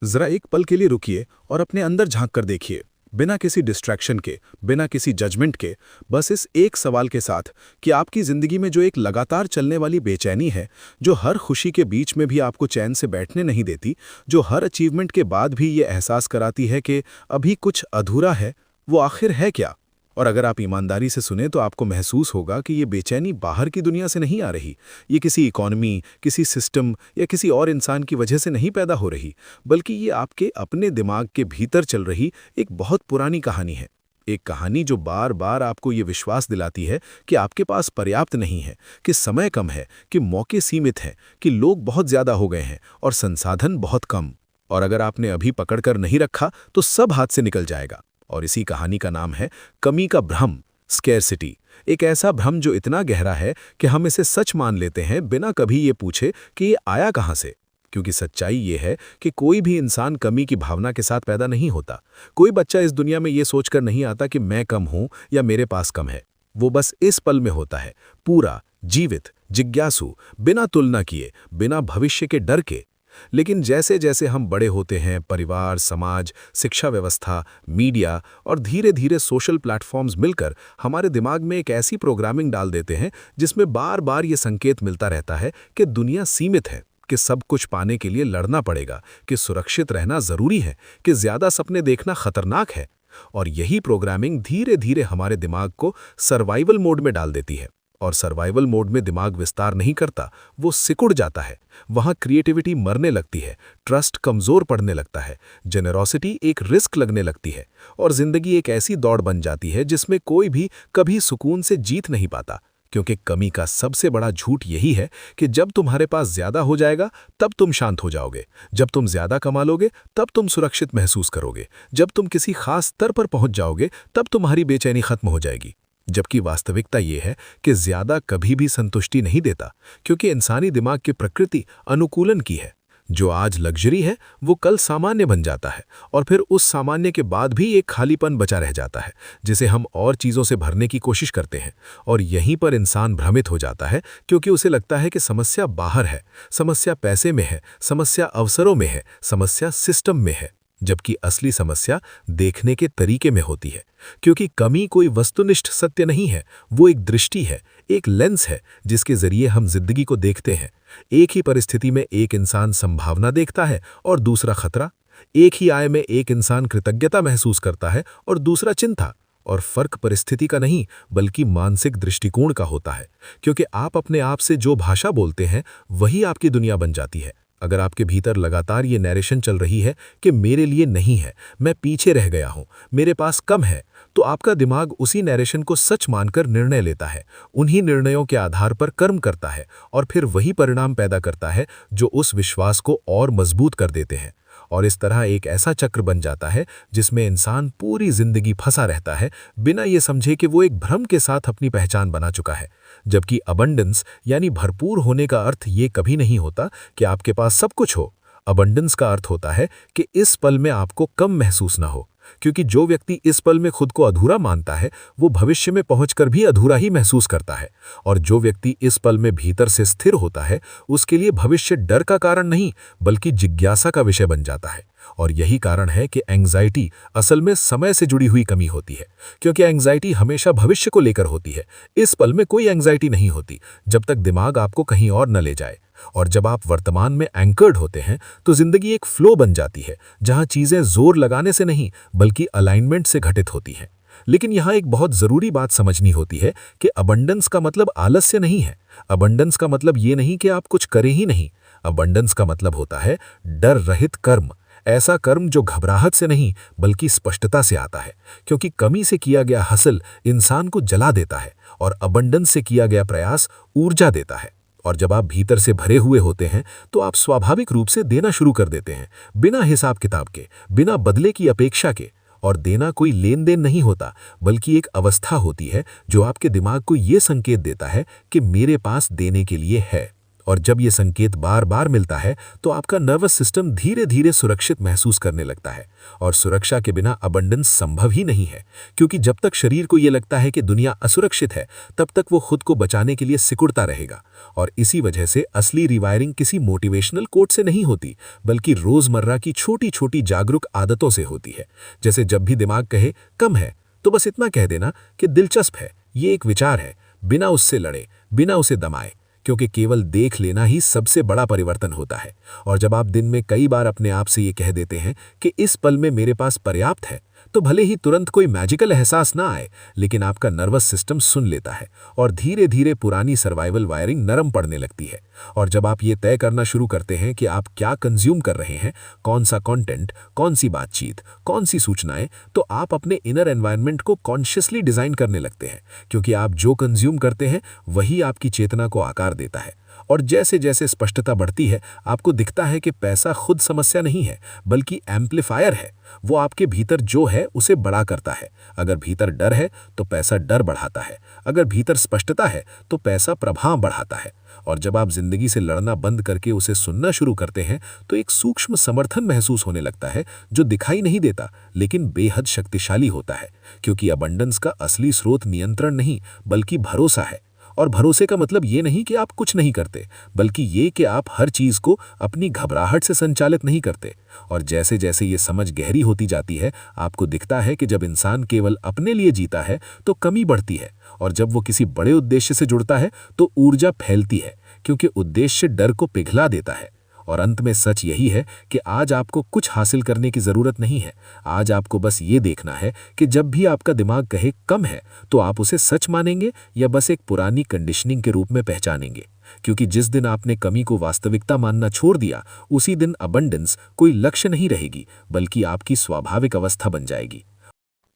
जरा एक पल के लिए रुकिए और अपने अंदर झांक कर देखिए, बिना किसी डिस्ट्रैक्शन के, बिना किसी जजमेंट के, बस इस एक सवाल के साथ कि आपकी ज़िंदगी में जो एक लगातार चलने वाली बेचैनी है, जो हर खुशी के बीच में भी आपको चैन से बैठने नहीं देती, जो हर अचीवमेंट के बाद भी ये एहसास कराती है कि अभी कुछ अधूरा है, वो आखिर है क्या? और अगर आप ईमानदारी से सुने तो आपको महसूस होगा कि ये बेचैनी बाहर की दुनिया से नहीं आ रही, ये किसी इकॉनमी, किसी सिस्टम या किसी और इंसान की वजह से नहीं पैदा हो रही, बल्कि ये आपके अपने दिमाग के भीतर चल रही एक बहुत पुरानी कहानी है। एक कहानी जो बार बार आपको ये विश्वास दिलाती है कि आपके पास पर्याप्त नहीं है, कि समय कम है, कि मौके सीमित हैं, कि लोग बहुत ज़्यादा हो गए हैं और संसाधन बहुत कम। और अगर आपने अभी पकड़कर नहीं रखा तो सब हाथ से निकल जाएगा। और इसी कहानी का नाम है कमी का भ्रम, स्केर्सिटी। एक ऐसा भ्रम जो इतना गहरा है कि हम इसे सच मान लेते हैं बिना कभी ये पूछे कि ये आया कहाँ से। क्योंकि सच्चाई ये है कि कोई भी इंसान कमी की भावना के साथ पैदा नहीं होता। कोई बच्चा इस दुनिया में ये सोचकर नहीं आता कि मैं कम हूं या मेरे पास कम है। वो बस इस पल में होता है, पूरा, जीवित, जिज्ञासु, बिना तुलना किए, बिना भविष्य के डर के। लेकिन जैसे जैसे हम बड़े होते हैं, परिवार, समाज, शिक्षा व्यवस्था, मीडिया और धीरे धीरे सोशल प्लेटफॉर्म्स मिलकर हमारे दिमाग में एक ऐसी प्रोग्रामिंग डाल देते हैं जिसमें बार बार ये संकेत मिलता रहता है कि दुनिया सीमित है, कि सब कुछ पाने के लिए लड़ना पड़ेगा, कि सुरक्षित रहना जरूरी है, कि ज्यादा सपने देखना खतरनाक है। और यही प्रोग्रामिंग धीरे धीरे हमारे दिमाग को सर्वाइवल मोड में डाल देती है। और सर्वाइवल मोड में दिमाग विस्तार नहीं करता, वो सिकुड़ जाता है। वहाँ क्रिएटिविटी मरने लगती है, ट्रस्ट कमज़ोर पड़ने लगता है, जेनरोसिटी एक रिस्क लगने लगती है, और ज़िंदगी एक ऐसी दौड़ बन जाती है जिसमें कोई भी कभी सुकून से जीत नहीं पाता। क्योंकि कमी का सबसे बड़ा झूठ यही है कि जब तुम्हारे पास ज़्यादा हो जाएगा तब तुम शांत हो जाओगे, जब तुम ज़्यादा कमा लोगे तब तुम सुरक्षित महसूस करोगे, जब तुम किसी खास स्तर पर पहुंच जाओगे तब तुम्हारी बेचैनी खत्म हो जाएगी। जबकि वास्तविकता ये है कि ज्यादा कभी भी संतुष्टि नहीं देता, क्योंकि इंसानी दिमाग की प्रकृति अनुकूलन की है। जो आज लग्जरी है वो कल सामान्य बन जाता है, और फिर उस सामान्य के बाद भी एक खालीपन बचा रह जाता है जिसे हम और चीज़ों से भरने की कोशिश करते हैं। और यहीं पर इंसान भ्रमित हो जाता है, क्योंकि उसे लगता है कि समस्या बाहर है, समस्या पैसे में है, समस्या अवसरों में है, समस्या सिस्टम में है। जबकि असली समस्या देखने के तरीके में होती है। क्योंकि कमी कोई वस्तुनिष्ठ सत्य नहीं है, वो एक दृष्टि है, एक लेंस है जिसके जरिए हम जिंदगी को देखते हैं। एक ही परिस्थिति में एक इंसान संभावना देखता है और दूसरा खतरा। एक ही आय में एक इंसान कृतज्ञता महसूस करता है और दूसरा चिंता। और फर्क परिस्थिति का नहीं बल्कि मानसिक दृष्टिकोण का होता है। क्योंकि आप अपने आप से जो भाषा बोलते हैं वही आपकी दुनिया बन जाती है। अगर आपके भीतर लगातार ये नैरेशन चल रही है कि मेरे लिए नहीं है, मैं पीछे रह गया हूँ, मेरे पास कम है, तो आपका दिमाग उसी नैरेशन को सच मानकर निर्णय लेता है, उन्हीं निर्णयों के आधार पर कर्म करता है, और फिर वही परिणाम पैदा करता है जो उस विश्वास को और मजबूत कर देते हैं। और इस तरह एक ऐसा चक्र बन जाता है जिसमें इंसान पूरी जिंदगी फंसा रहता है, बिना ये समझे कि वो एक भ्रम के साथ अपनी पहचान बना चुका है। जबकि अबंडेंस यानी भरपूर होने का अर्थ ये कभी नहीं होता कि आपके पास सब कुछ हो। अबंडेंस का अर्थ होता है कि इस पल में आपको कम महसूस ना हो। क्योंकि जो व्यक्ति इस पल में खुद को अधूरा मानता है वो भविष्य में पहुंचकर भी अधूरा ही महसूस करता है। और जो व्यक्ति इस पल में भीतर से स्थिर होता है उसके लिए भविष्य डर का कारण नहीं बल्कि जिज्ञासा का विषय बन जाता है। और यही कारण है कि एंग्जाइटी असल में समय से जुड़ी हुई कमी होती है। क्योंकि एंग्जाइटी हमेशा भविष्य को लेकर होती है। इस पल में कोई एंग्जाइटी नहीं होती जब तक दिमाग आपको कहीं और न ले जाए। और जब आप वर्तमान में एंकर्ड होते हैं तो जिंदगी एक फ्लो बन जाती है जहां चीजें जोर लगाने से नहीं बल्कि अलाइनमेंट से घटित होती हैं। लेकिन यहाँ एक बहुत जरूरी बात समझनी होती है कि अबंडेंस का मतलब आलस्य नहीं है। अबंडेंस का मतलब ये नहीं कि आप कुछ करें ही नहीं। अबंडेंस का मतलब होता है डर रहित कर्म, ऐसा कर्म जो घबराहट से नहीं बल्कि स्पष्टता से आता है। क्योंकि कमी से किया गया हासिल इंसान को जला देता है और अबंडेंस से किया गया प्रयास ऊर्जा देता है। और जब आप भीतर से भरे हुए होते हैं तो आप स्वाभाविक रूप से देना शुरू कर देते हैं, बिना हिसाब किताब के, बिना बदले की अपेक्षा के। और देना कोई लेन देन नहीं होता बल्कि एक अवस्था होती है जो आपके दिमाग को ये संकेत देता है कि मेरे पास देने के लिए है। और जब ये संकेत बार बार मिलता है तो आपका नर्वस सिस्टम धीरे धीरे सुरक्षित महसूस करने लगता है। और सुरक्षा के बिना अबंडेंस संभव ही नहीं है, क्योंकि जब तक शरीर को ये लगता है कि दुनिया असुरक्षित है, तब तक वो खुद को बचाने के लिए सिकुड़ता रहेगा। और इसी वजह से असली रिवायरिंग किसी मोटिवेशनल कोट से नहीं होती, बल्कि रोजमर्रा की छोटी छोटी जागरूक आदतों से होती है। जैसे जब भी दिमाग कहे कम है, तो बस इतना कह देना कि दिलचस्प है, ये एक विचार है, बिना उससे लड़े, बिना उसे दमाए, क्योंकि केवल देख लेना ही सबसे बड़ा परिवर्तन होता है। और जब आप दिन में कई बार अपने आप से ये कह देते हैं कि इस पल में मेरे पास पर्याप्त है, तो भले ही तुरंत कोई मैजिकल एहसास ना आए, लेकिन आपका नर्वस सिस्टम सुन लेता है और धीरे धीरे पुरानी सर्वाइवल वायरिंग नरम पड़ने लगती है। और जब आप ये तय करना शुरू करते हैं कि आप क्या कंज्यूम कर रहे हैं, कौन सा कंटेंट, कौन सी बातचीत, कौन सी सूचनाएं, तो आप अपने इनर एनवायरनमेंट को कॉन्शियसली डिजाइन करने लगते हैं, क्योंकि आप जो कंज्यूम करते हैं वही आपकी चेतना को आकार देता है। और जैसे जैसे स्पष्टता बढ़ती है, आपको दिखता है कि पैसा खुद समस्या नहीं है, बल्कि एम्पलीफायर है। वो आपके भीतर जो है उसे बड़ा करता है। अगर भीतर डर है तो पैसा डर बढ़ाता है, अगर भीतर स्पष्टता है तो पैसा प्रभाव बढ़ाता है। और जब आप जिंदगी से लड़ना बंद करके उसे सुनना शुरू करते हैं, तो एक सूक्ष्म समर्थन महसूस होने लगता है, जो दिखाई नहीं देता लेकिन बेहद शक्तिशाली होता है। क्योंकि अबंडेंस का असली स्रोत नियंत्रण नहीं, बल्कि भरोसा है। और भरोसे का मतलब ये नहीं कि आप कुछ नहीं करते, बल्कि ये कि आप हर चीज को अपनी घबराहट से संचालित नहीं करते। और जैसे जैसे ये समझ गहरी होती जाती है, आपको दिखता है कि जब इंसान केवल अपने लिए जीता है तो कमी बढ़ती है, और जब वो किसी बड़े उद्देश्य से जुड़ता है तो ऊर्जा फैलती है, क्योंकि उद्देश्य डर को पिघला देता है। और अंत में सच यही है कि आज आपको कुछ हासिल करने की जरूरत नहीं है। आज आपको बस ये देखना है कि जब भी आपका दिमाग कहे कम है, तो आप उसे सच मानेंगे या बस एक पुरानी कंडीशनिंग के रूप में पहचानेंगे। क्योंकि जिस दिन आपने कमी को वास्तविकता मानना छोड़ दिया, उसी दिन अबंडेंस कोई लक्ष्य नहीं रहेगी, बल्कि आपकी स्वाभाविक अवस्था बन जाएगी।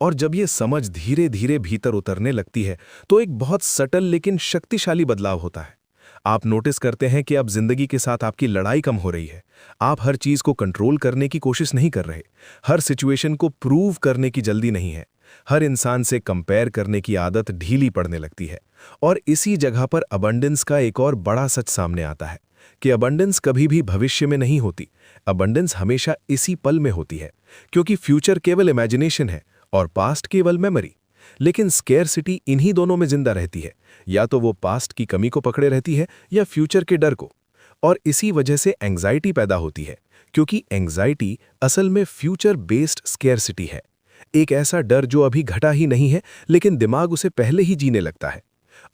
और जब ये समझ धीरे धीरे भीतर उतरने लगती है, तो एक बहुत सटल लेकिन शक्तिशाली बदलाव होता है। आप नोटिस करते हैं कि अब जिंदगी के साथ आपकी लड़ाई कम हो रही है। आप हर चीज को कंट्रोल करने की कोशिश नहीं कर रहे, हर सिचुएशन को प्रूव करने की जल्दी नहीं है, हर इंसान से कंपेयर करने की आदत ढीली पड़ने लगती है। और इसी जगह पर अबंडेंस का एक और बड़ा सच सामने आता है कि अबंडेंस कभी भी भविष्य में नहीं होती, अबंडेंस हमेशा इसी पल में होती है। क्योंकि फ्यूचर केवल इमेजिनेशन है और पास्ट केवल मेमोरी। लेकिन स्केर्सिटी इन्हीं दोनों में जिंदा रहती है, या तो वो पास्ट की कमी को पकड़े रहती है या फ्यूचर के डर को। और इसी वजह से एंग्जाइटी पैदा होती है, क्योंकि एंग्जाइटी असल में फ्यूचर बेस्ड स्केर्सिटी है। एक ऐसा डर जो अभी घटा ही नहीं है, लेकिन दिमाग उसे पहले ही जीने लगता है।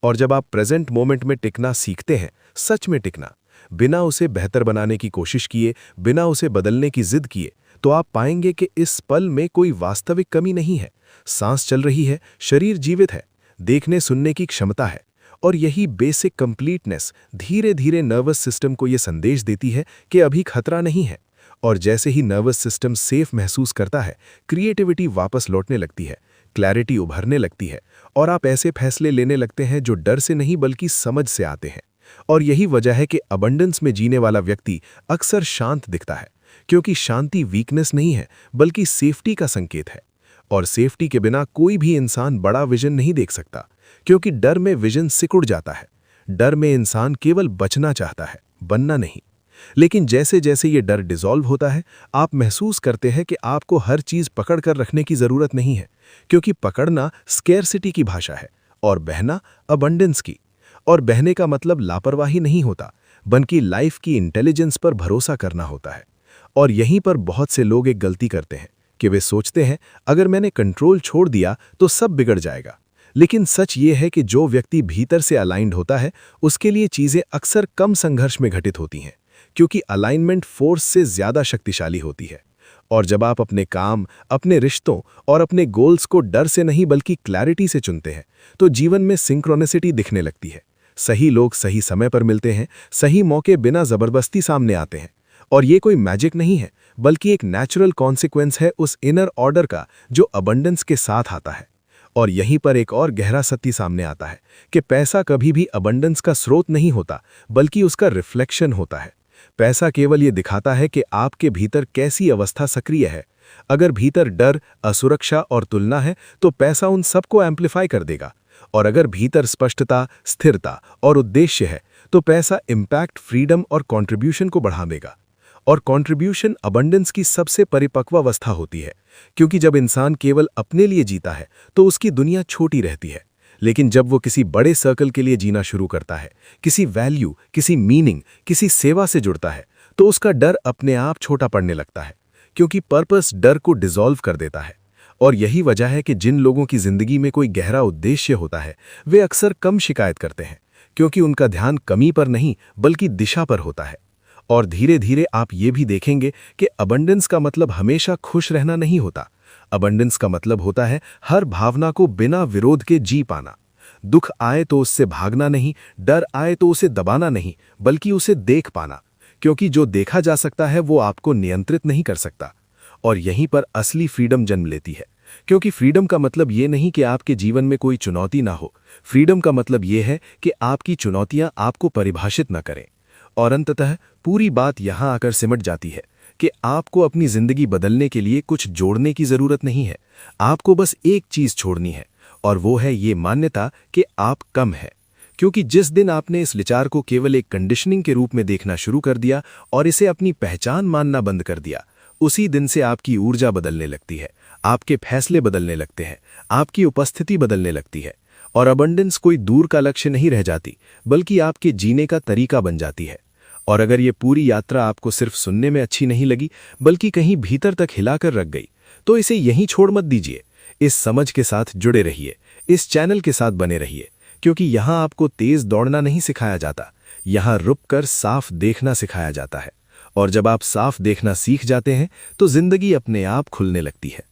और जब आप प्रेजेंट मोमेंट में टिकना सीखते हैं, सच में टिकना, बिना उसे बेहतर बनाने की कोशिश किए, बिना उसे बदलने की जिद किए, तो आप पाएंगे कि इस पल में कोई वास्तविक कमी नहीं है। सांस चल रही है, शरीर जीवित है, देखने सुनने की क्षमता है। और यही बेसिक कंप्लीटनेस धीरे धीरे नर्वस सिस्टम को यह संदेश देती है कि अभी खतरा नहीं है। और जैसे ही नर्वस सिस्टम सेफ महसूस करता है, क्रिएटिविटी वापस लौटने लगती है, क्लैरिटी उभरने लगती है, और आप ऐसे फैसले लेने लगते हैं जो डर से नहीं बल्कि समझ से आते हैं। और यही वजह है कि अबंडेंस में जीने वाला व्यक्ति अक्सर शांत दिखता है, क्योंकि शांति वीकनेस नहीं है, बल्कि सेफ्टी का संकेत है। और सेफ्टी के बिना कोई भी इंसान बड़ा विजन नहीं देख सकता, क्योंकि डर में विजन सिकुड़ जाता है। डर में इंसान केवल बचना चाहता है, बनना नहीं। लेकिन जैसे जैसे ये डर डिसॉल्व होता है, आप महसूस करते हैं कि आपको हर चीज पकड़ कर रखने की जरूरत नहीं है, क्योंकि पकड़ना स्केर्सिटी की भाषा है और बहना अबंडेंस की। और बहने का मतलब लापरवाही नहीं होता, बल्कि लाइफ की इंटेलिजेंस पर भरोसा करना होता है। और यहीं पर बहुत से लोग एक गलती करते हैं कि वे सोचते हैं अगर मैंने कंट्रोल छोड़ दिया तो सब बिगड़ जाएगा। लेकिन सच ये है कि जो व्यक्ति भीतर से अलाइंड होता है, उसके लिए चीजें अक्सर कम संघर्ष में घटित होती हैं, क्योंकि अलाइनमेंट फोर्स से ज्यादा शक्तिशाली होती है। और जब आप अपने काम, अपने रिश्तों और अपने गोल्स को डर से नहीं बल्कि क्लैरिटी से चुनते हैं, तो जीवन में सिंक्रोनिसिटी दिखने लगती है। सही लोग सही समय पर मिलते हैं, सही मौके बिना जबरदस्ती सामने आते हैं। और ये कोई मैजिक नहीं है, बल्कि एक नेचुरल कॉन्सिक्वेंस है उस इनर ऑर्डर का जो अबंडेंस के साथ आता है। और यहीं पर एक और गहरा सत्य सामने आता है कि पैसा कभी भी अबंडेंस का स्रोत नहीं होता, बल्कि उसका रिफ्लेक्शन होता है। पैसा केवल ये दिखाता है कि आपके भीतर कैसी अवस्था सक्रिय है। अगर भीतर डर, असुरक्षा और तुलना है, तो पैसा उन सबको एम्प्लीफाई कर देगा। और अगर भीतर स्पष्टता, स्थिरता और उद्देश्य है, तो पैसा इम्पैक्ट, फ्रीडम और कंट्रीब्यूशन को बढ़ा देगा। और कंट्रीब्यूशन अबंडेंस की सबसे परिपक्व अवस्था होती है, क्योंकि जब इंसान केवल अपने लिए जीता है तो उसकी दुनिया छोटी रहती है। लेकिन जब वो किसी बड़े सर्कल के लिए जीना शुरू करता है, किसी वैल्यू, किसी मीनिंग, किसी सेवा से जुड़ता है, तो उसका डर अपने आप छोटा पड़ने लगता है, क्योंकि पर्पस डर को डिसॉल्व कर देता है। और यही वजह है कि जिन लोगों की जिंदगी में कोई गहरा उद्देश्य होता है, वे अक्सर कम शिकायत करते हैं, क्योंकि उनका ध्यान कमी पर नहीं बल्कि दिशा पर होता है। और धीरे धीरे आप ये भी देखेंगे कि अबंडेंस का मतलब हमेशा खुश रहना नहीं होता। अबंडेंस का मतलब होता है हर भावना को बिना विरोध के जी पाना। दुख आए तो उससे भागना नहीं, डर आए तो उसे दबाना नहीं, बल्कि उसे देख पाना, क्योंकि जो देखा जा सकता है वो आपको नियंत्रित नहीं कर सकता। और यहीं पर असली फ्रीडम जन्म लेती है, क्योंकि फ्रीडम का मतलब ये नहीं कि आपके जीवन में कोई चुनौती ना हो। फ्रीडम का मतलब ये है कि आपकी चुनौतियां आपको परिभाषित न करें। और अंततः पूरी बात यहां आकर सिमट जाती है कि आपको अपनी जिंदगी बदलने के लिए कुछ जोड़ने की जरूरत नहीं है। आपको बस एक चीज छोड़नी है, और वो है ये मान्यता कि आप कम है। क्योंकि जिस दिन आपने इस विचार को केवल एक कंडीशनिंग के रूप में देखना शुरू कर दिया और इसे अपनी पहचान मानना बंद कर दिया, उसी दिन से आपकी ऊर्जा बदलने लगती है, आपके फैसले बदलने लगते हैं, आपकी उपस्थिति बदलने लगती है। और अबंडेंस कोई दूर का लक्ष्य नहीं रह जाती, बल्कि आपके जीने का तरीका बन जाती है। और अगर ये पूरी यात्रा आपको सिर्फ सुनने में अच्छी नहीं लगी, बल्कि कहीं भीतर तक हिलाकर रख गई, तो इसे यहीं छोड़ मत दीजिए। इस समझ के साथ जुड़े रहिए, इस चैनल के साथ बने रहिए, क्योंकि यहाँ आपको तेज दौड़ना नहीं सिखाया जाता, यहाँ रुककर साफ देखना सिखाया जाता है। और जब आप साफ देखना सीख जाते हैं तो जिंदगी अपने आप खुलने लगती है।